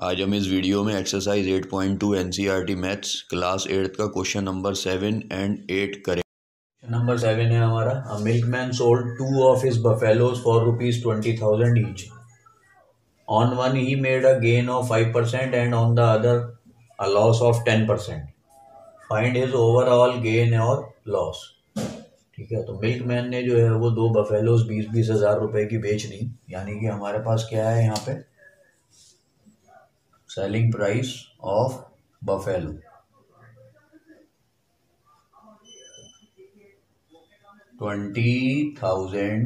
आज हम इस वीडियो में एक्सरसाइज 8.2 एनसीईआरटी मैथ्स क्लास 8 का क्वेश्चन नंबर 7 एंड 8 करें। नंबर 7 है हमारा। अ milkman sold 2 of his buffaloes for ₹20,000 each. On one he made a gain of 5% and on the other a loss of 10%. Find his overall gain और loss. ठीक है, तो milkman ने जो है वो 2 बफेलोज 20-20 हज़ार रुपए की बेच दी। यानी कि हमारे पास क्या है यहाँ पे, selling price of buffalo 20,000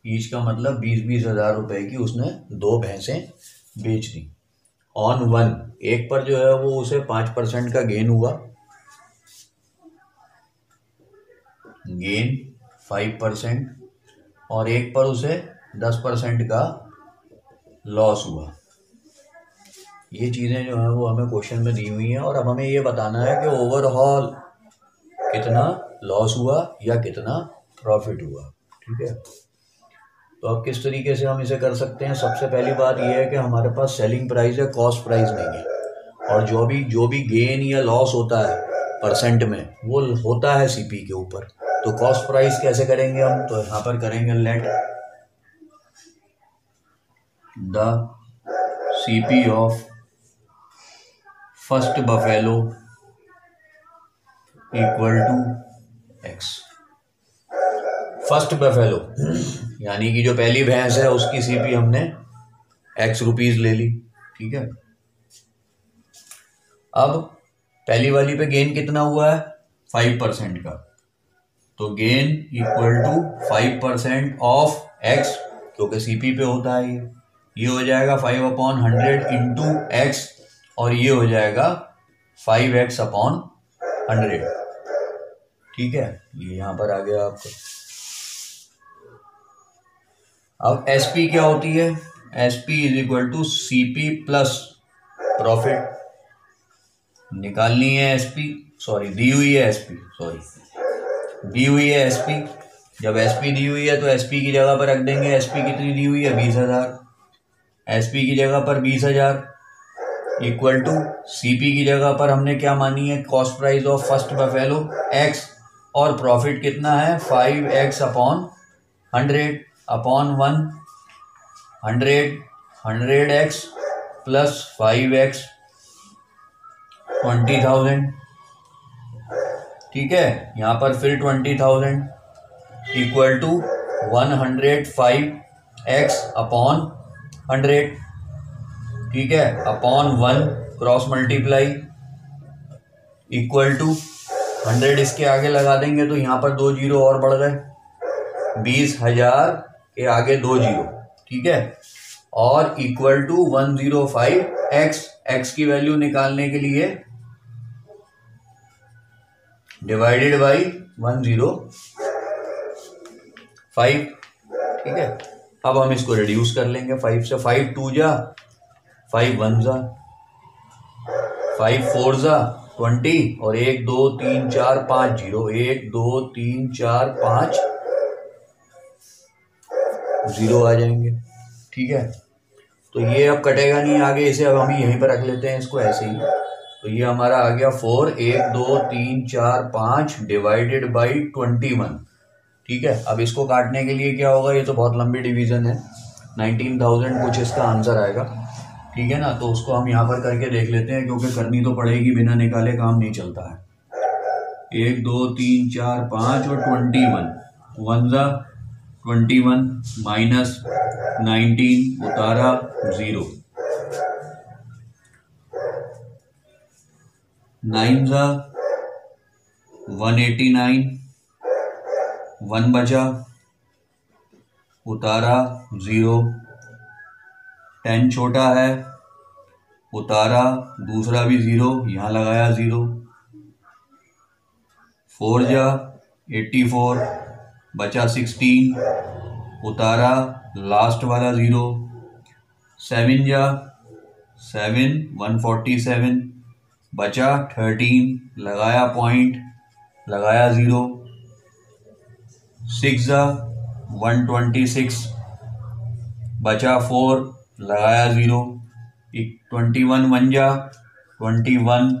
each का मतलब 20-20 हज़ार रुपए की उसने 2 भैंसें बेच दी। ऑन वन, एक पर जो है वो उसे 5% का गेन हुआ, गेन 5%, और एक पर उसे 10% का लॉस हुआ। ये चीज़ें जो है वो हमें क्वेश्चन में दी हुई हैं और अब हमें ये बताना है कि ओवरऑल कितना लॉस हुआ या कितना प्रॉफिट हुआ। ठीक है, तो अब किस तरीके से हम इसे कर सकते हैं। सबसे पहली बात यह है कि हमारे पास सेलिंग प्राइस है, कॉस्ट प्राइस नहीं है, और जो भी गेन या लॉस होता है परसेंट में वो होता है सीपी के ऊपर। तो कॉस्ट प्राइस कैसे करेंगे हम, तो यहाँ पर करेंगे let the CP of first buffalo equal to x. First buffalo यानी कि जो पहली भैंस है उसकी सीपी हमने एक्स रुपीज ले ली। ठीक है, अब पहली वाली पे गेन कितना हुआ है, 5% का, तो gain equal to 5% of x, क्योंकि सीपी पे होता है ये हो जाएगा 5/100 इंटू एक्स, और ये हो जाएगा 5x/100। ठीक है, ये यहां पर आ गया आपको। अब एसपी क्या होती है, SP is equal to CP plus profit. निकालनी है एसपी, सॉरी दी हुई है एसपी, दी हुई है एसपी। जब एसपी दी हुई है तो एसपी की जगह पर रख देंगे, एसपी कितनी दी हुई है 20,000, एसपी की जगह पर 20,000 इक्वल टू सीपी की जगह पर हमने क्या मानी है, cost price of first buffalo x, और प्रॉफिट कितना है 5x/100 upon 100x plus 5x 20,000। ठीक है, यहाँ पर फिर 20,000 इक्वल टू 105x/100। ठीक है, upon 1 cross multiply equal to 100, इसके आगे लगा देंगे तो यहाँ पर 2 जीरो और बढ़ गए, 20,000 के आगे 2 जीरो। ठीक है, और इक्वल टू 105x, एक्स की वैल्यू निकालने के लिए डिवाइडेड बाई 105। ठीक है, अब हम इसको रिड्यूस कर लेंगे 5 से। 5 2 जा, 5 1 जा, 5 4 जा 20, और 1 2 3 4 5 जीरो, 1 2 3 4 5 जीरो आ जाएंगे। ठीक है, तो ये अब कटेगा नहीं आगे, इसे अब हम यहीं पर रख लेते हैं इसको ऐसे ही। तो ये हमारा आ गया 4, 1 2 3 4 5 डिवाइडेड बाई 21। ठीक है, अब इसको काटने के लिए क्या होगा, ये तो बहुत लंबी डिवीजन है, 19,000 कुछ इसका आंसर आएगा। ठीक है ना, तो उसको हम यहाँ पर करके देख लेते हैं, क्योंकि करनी तो पड़ेगी, बिना निकाले काम नहीं चलता है। 1 2 3 4 5 और 21, 1 जा 21 माइनस 19 उतारा 0, 9 जा 189, 1 बचा उतारा 0, 10 छोटा है उतारा दूसरा भी 0, यहाँ लगाया 0, 4 जा 84 बचा 16 उतारा लास्ट वाला 0, 7 जा 7 147 बचा 13 लगाया पॉइंट लगाया 0, 6 जा 126 बचा 4 लगाया 0, 21 वन जा 21,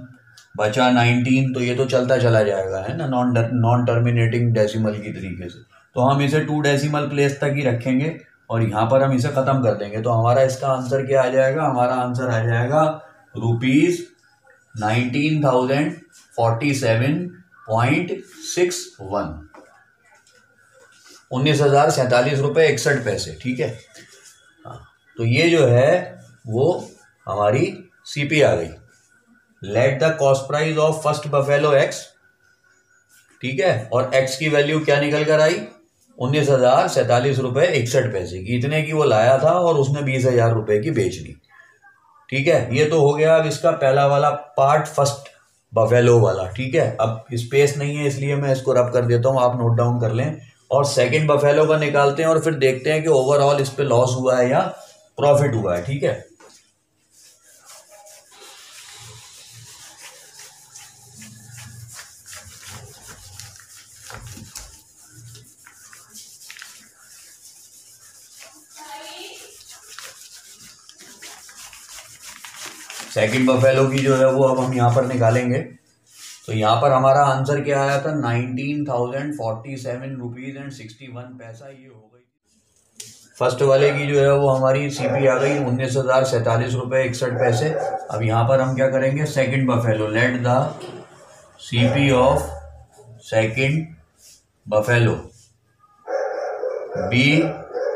बचा 19, तो ये तो चलता चला जाएगा, है ना, नॉन टर्मिनेटिंग डेसिमल की तरीके से। तो हम इसे 2 डेसिमल प्लेस तक ही रखेंगे और यहाँ पर हम इसे ख़त्म कर देंगे। तो हमारा इसका आंसर क्या आ जाएगा? हमारा आंसर आ जाएगा ₹19,047.61, 19,047.61। ठीक है, हाँ, तो ये जो है वो हमारी सीपी आ गई। Let the cost price of first buffalo x, ठीक है, और एक्स की वैल्यू क्या निकल कर आई? ₹19,047.61 की। इतने की वो लाया था और उसने 20,000 रुपए की बेच दी। ठीक है, ये तो हो गया अब इसका पहला वाला पार्ट, फर्स्ट बफेलो वाला। ठीक है, अब स्पेस नहीं है इसलिए मैं इसको रब कर देता हूँ, आप नोट डाउन कर लें। और सेकंड बफेलो का निकालते हैं और फिर देखते हैं कि ओवरऑल इस पे लॉस हुआ है या प्रॉफिट हुआ है। ठीक है, सेकंड बफेलो की जो है वो अब हम यहाँ पर निकालेंगे। तो यहाँ पर हमारा आंसर क्या आया था? 19,047 रुपीज एंड 61 पैसा ये हो गई। फर्स्ट वाले की जो है वो हमारी सीपी आ गई 19,047.61। अब यहाँ पर हम क्या करेंगे? Second buffalo, let the CP of second buffalo be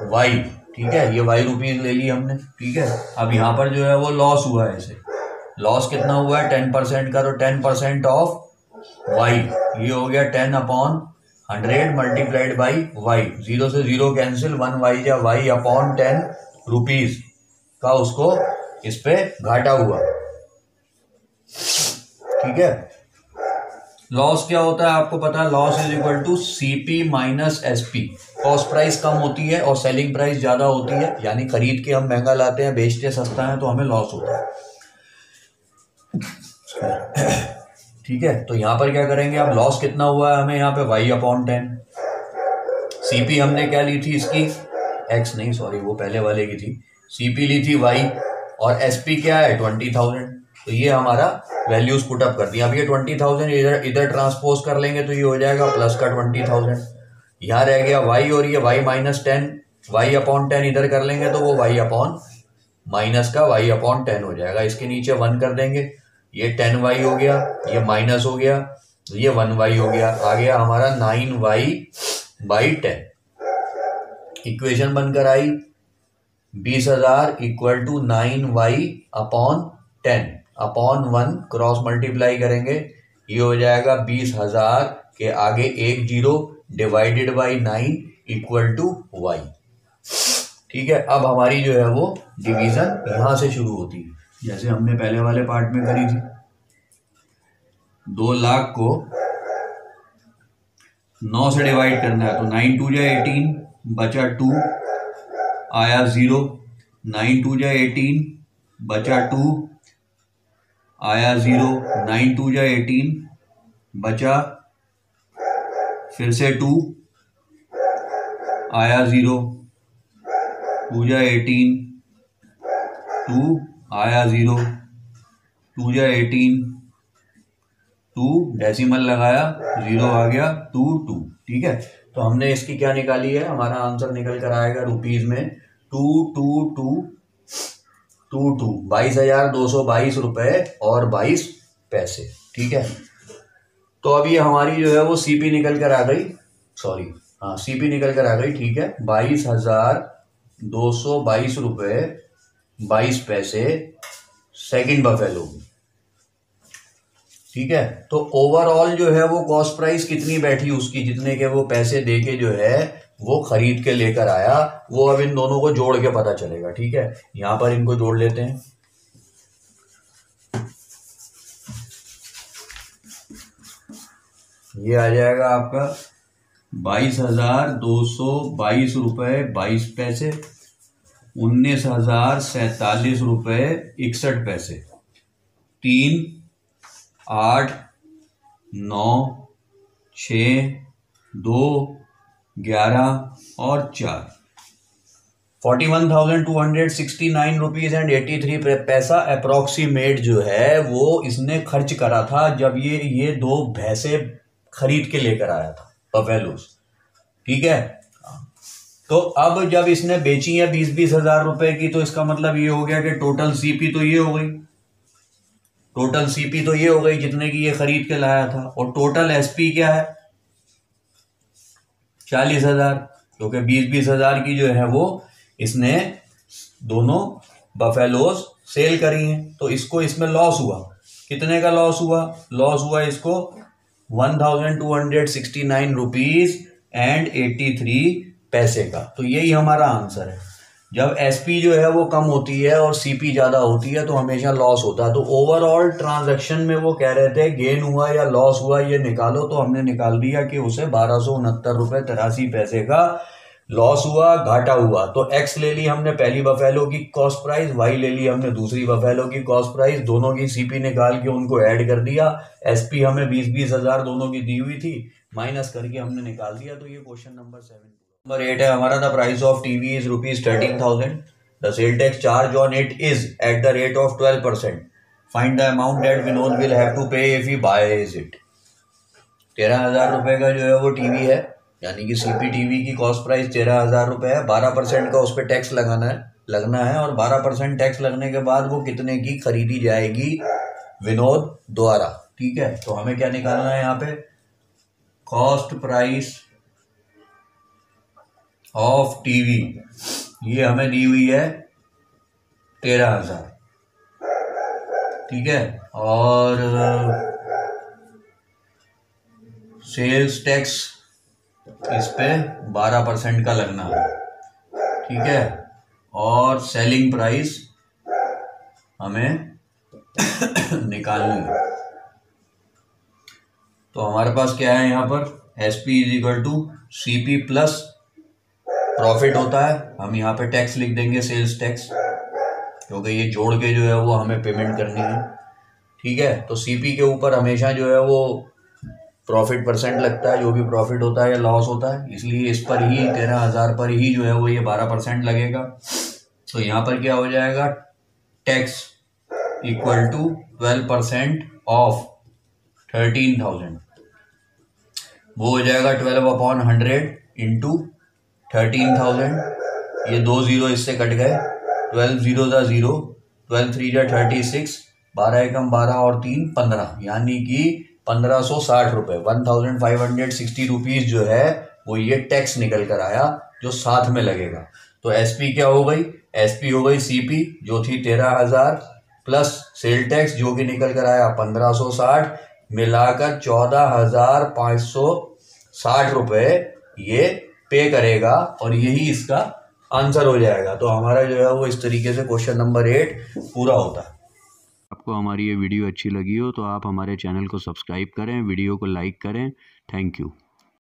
y. ठीक है, ये वाई रुपीज ले ली हमने। ठीक है, अब यहाँ पर जो है वो लॉस हुआ है, इसे लॉस कितना हुआ है? 10% का, तो 10% ऑफ वाई, ये हो गया 10/100 मल्टीप्लाइड बाई वाई। 0 से 0 कैंसिल, 1 वाई या वाई अपॉन 10 रुपीज का उसको इस पे घाटा हुआ। ठीक है, लॉस क्या होता है आपको पता है? Loss is equal to CP minus SP. Cost price कम होती है और सेलिंग प्राइस ज्यादा होती है, यानी खरीद के हम महंगा लाते हैं, बेचते सस्ता है, तो हमें लॉस होता है। ठीक है, तो यहां पर क्या करेंगे? अब लॉस कितना हुआ है हमें यहाँ पे? y upon 10। सीपी हमने क्या ली थी इसकी? x नहीं, सॉरी, वो पहले वाले की थी। सीपी ली थी y और एसपी क्या है? 20,000। तो ये हमारा वैल्यूज पुटअप कर दिया। अब ये 20,000 इधर ट्रांसपोज कर लेंगे तो ये हो जाएगा प्लस का 20,000। यहाँ रह गया y और ये y माइनस 10, y अपॉन 10 इधर कर लेंगे तो वो y अपॉन माइनस का y अपॉन 10 हो जाएगा। इसके नीचे 1 कर देंगे, ये 10y हो गया, ये माइनस हो गया, ये 1y हो गया। आ गया हमारा 9y/10। इक्वेशन बनकर आई 20,000 equal to 9y upon 10 upon 1, cross multiply करेंगे, ये हो जाएगा 20,000 के आगे 1 0 divided by 9 equal to y। ठीक है, अब हमारी जो है वो डिवीजन यहां से शुरू होती है, जैसे हमने पहले वाले पार्ट में करी थी। 2 लाख को 9 से डिवाइड करना है, तो 9 2 जा 18, बचा 2, आया 0, 9 2 जा 18, बचा 2, आया 0, 9 2 जा 18, बचा फिर से 2, आया 0, 2 जा 18, 2 आया 0, 2 जा 18, 2 डेसिमल लगाया, 0 आ गया, 2 2। ठीक है, तो हमने इसकी क्या निकाली है? हमारा आंसर निकल कर आएगा रुपीज में 22,222 रुपए और 22 पैसे। ठीक है, तो अब ये हमारी जो है वो सीपी निकल कर आ गई, सॉरी हाँ, सीपी निकल कर आ गई। ठीक है, 22,222 रुपए 22 पैसे सेकंड बफेलो। ठीक है, तो ओवरऑल जो है वो कॉस्ट प्राइस कितनी बैठी उसकी, जितने के वो पैसे दे के जो है वो खरीद के लेकर आया, वो अब इन दोनों को जोड़ के पता चलेगा। ठीक है, यहां पर इनको जोड़ लेते हैं। ये आ जाएगा आपका 22,222 रुपए 22 पैसे, 19,047 रुपए 61 पैसे, 3 8 9 6 2 11 और 4। 41,269 रुपीज एंड 83 पैसा अप्रोक्सीमेट जो है वो इसने खर्च करा था जब ये 2 भैंसे खरीद के लेकर आया था बफेलोस। ठीक है, तो अब जब इसने बेची है 20-20 हजार रुपए की, तो इसका मतलब ये हो गया कि टोटल सीपी तो ये हो गई, टोटल सीपी तो ये हो गई जितने की ये खरीद के लाया था, और टोटल एसपी क्या है 40,000, क्योंकि 20-20 हजार की जो है वो इसने दोनों बफेलोस सेल करी हैं। तो इसको इसमें लॉस हुआ, कितने का लॉस हुआ? लॉस हुआ इसको 1,269 रुपीज एंड 83 पैसे का। तो यही हमारा आंसर है। जब एसपी जो है वो कम होती है और सीपी ज़्यादा होती है तो हमेशा लॉस होता है। तो ओवरऑल ट्रांजैक्शन में वो कह रहे थे गेन हुआ या लॉस हुआ ये निकालो, तो हमने निकाल दिया कि उसे 1269 रुपये 83 पैसे का लॉस हुआ, घाटा हुआ। तो एक्स ले ली हमने पहली बफेलो की कॉस्ट प्राइस, वाई ले ली हमने दूसरी बफेलो की कॉस्ट प्राइस, दोनों की सीपी निकाल के उनको ऐड कर दिया। एसपी हमें 20-20 हजार दोनों की दी हुई थी, माइनस करके हमने निकाल दिया। तो ये क्वेश्चन नंबर 7। नंबर 8 है हमारा, the price of TV is ₹13,000, the sale tax charge on it is at the rate of 12%, find the amount that Vinod will have to pay if he buys it. 13,000 रुपए का जो है वो TV है, यानी कि सीपी टीवी की cost price 13,000 रुपए है। 12% का उस पर टैक्स लगना है और 12% टैक्स लगने के बाद वो कितने की खरीदी जाएगी विनोद द्वारा। ठीक है, तो हमें क्या निकालना है यहाँ पे? कॉस्ट प्राइस ऑफ टीवी, ये हमें दी हुई है 13,000। ठीक है, और सेल्स टैक्स इस पे 12% का लगना है। ठीक है, और सेलिंग प्राइस हमें निकालनी है। तो हमारे पास क्या है यहाँ पर? SP is equal to CP plus profit होता है, हम यहाँ पे टैक्स लिख देंगे सेल्स टैक्स, क्योंकि ये जोड़ के जो है वो हमें पेमेंट करनी है। ठीक है, तो सीपी के ऊपर हमेशा जो है वो प्रॉफिट परसेंट लगता है, जो भी प्रॉफिट होता है या लॉस होता है, इसलिए इस पर ही 13,000 पर ही जो है वो ये 12% लगेगा। तो यहाँ पर क्या हो जाएगा? टैक्स इक्वल टू 12% ऑफ 13,000, वो हो जाएगा 12/100 इंटू 13,000। ये 2 जीरो इससे कट गए, 12 जीरो ज़ा 0, 12 3 ज़ा 36, 12 एकम 12 और 3 15, यानी कि 1,560 रुपये, 1,560 रुपीज़ जो है वो ये टैक्स निकल कर आया जो साथ में लगेगा। तो एसपी क्या हो गई? एसपी हो गई सीपी जो थी 13,000 प्लस सेल टैक्स जो कि निकल कर आया 1,560, मिलाकर 14,560 रुपये ये पे करेगा, और यही इसका आंसर हो जाएगा। तो हमारा जो है वो इस तरीके से क्वेश्चन नंबर 8 पूरा होता है। आपको हमारी ये वीडियो अच्छी लगी हो तो आप हमारे चैनल को सब्सक्राइब करें, वीडियो को लाइक करें। Thank you.